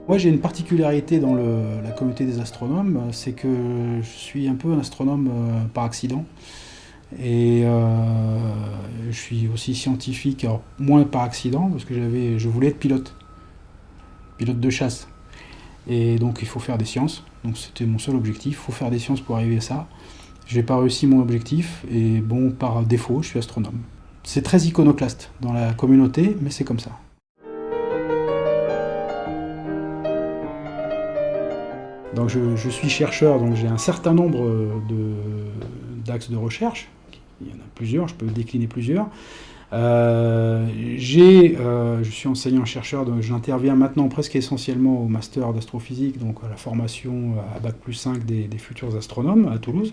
Moi, j'ai une particularité dans la communauté des astronomes, c'est que je suis un peu un astronome par accident. Et je suis aussi scientifique, alors moins par accident, parce que je voulais être pilote de chasse. Et donc il faut faire des sciences. Donc c'était mon seul objectif, il faut faire des sciences pour arriver à ça. J'ai pas réussi mon objectif, et bon, par défaut, je suis astronome. C'est très iconoclaste dans la communauté, mais c'est comme ça. Donc je suis chercheur, donc j'ai un certain nombre d'axes de recherche. Il y en a plusieurs, je peux décliner plusieurs. Je suis enseignant-chercheur, donc j'interviens maintenant presque essentiellement au master d'astrophysique, donc à la formation à Bac+5 des futurs astronomes à Toulouse.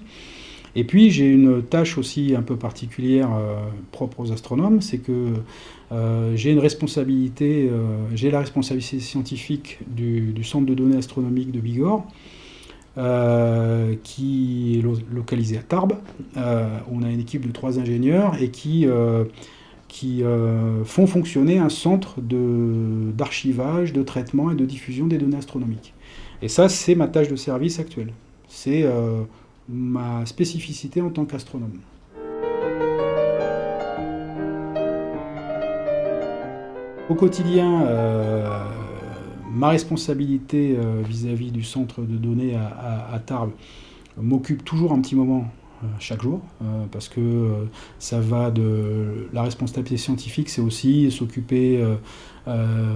Et puis j'ai une tâche aussi un peu particulière propre aux astronomes, c'est que j'ai la responsabilité scientifique du centre de données astronomiques de Bigorre, qui est localisé à Tarbes. On a une équipe de 3 ingénieurs et qui font fonctionner un centre d'archivage, de traitement et de diffusion des données astronomiques. Et ça, c'est ma tâche de service actuelle. C'est ma spécificité en tant qu'astronome. Au quotidien, ma responsabilité vis-à-vis du centre de données à Tarbes m'occupe toujours un petit moment chaque jour, parce que ça va de la responsabilité scientifique, c'est aussi s'occuper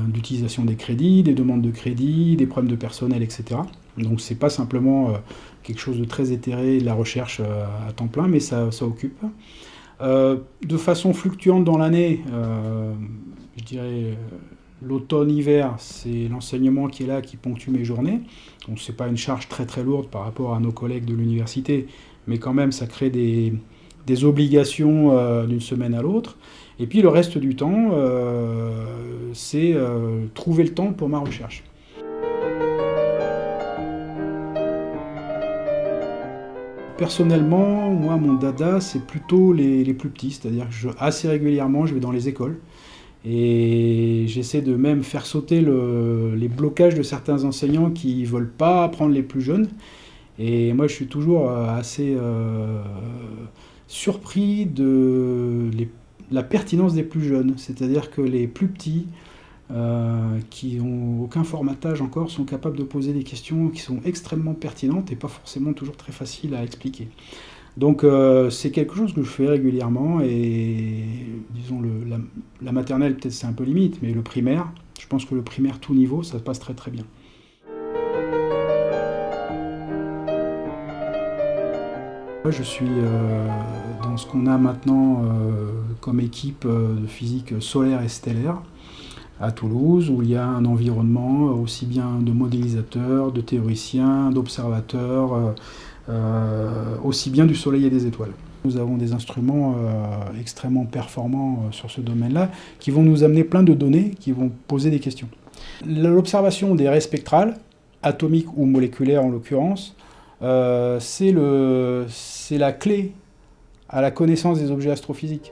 d'utilisation des crédits, des demandes de crédit, des problèmes de personnel, etc. Donc c'est pas simplement quelque chose de très éthéré, de la recherche à temps plein, mais ça occupe. De façon fluctuante dans l'année, je dirais l'automne-hiver, c'est l'enseignement qui est là, qui ponctue mes journées. Donc c'est pas une charge très très lourde par rapport à nos collègues de l'université, mais quand même ça crée des obligations d'une semaine à l'autre. Et puis le reste du temps, c'est trouver le temps pour ma recherche. Personnellement, moi, mon dada, c'est plutôt les plus petits, c'est-à-dire que assez régulièrement, je vais dans les écoles et j'essaie de même faire sauter les blocages de certains enseignants qui ne veulent pas apprendre les plus jeunes. Et moi, je suis toujours assez surpris de la pertinence des plus jeunes, c'est-à-dire que les plus petits, qui n'ont aucun formatage encore, sont capables de poser des questions qui sont extrêmement pertinentes et pas forcément toujours très faciles à expliquer. Donc c'est quelque chose que je fais régulièrement et disons la maternelle peut-être c'est un peu limite, mais le primaire, je pense que le primaire tout niveau, ça se passe très très bien. Je suis dans ce qu'on a maintenant comme équipe de physique solaire et stellaire à Toulouse, où il y a un environnement aussi bien de modélisateurs, de théoriciens, d'observateurs, aussi bien du Soleil et des étoiles. Nous avons des instruments extrêmement performants sur ce domaine-là, qui vont nous amener plein de données, qui vont poser des questions. L'observation des raies spectrales, atomiques ou moléculaires en l'occurrence, c'est la clé à la connaissance des objets astrophysiques.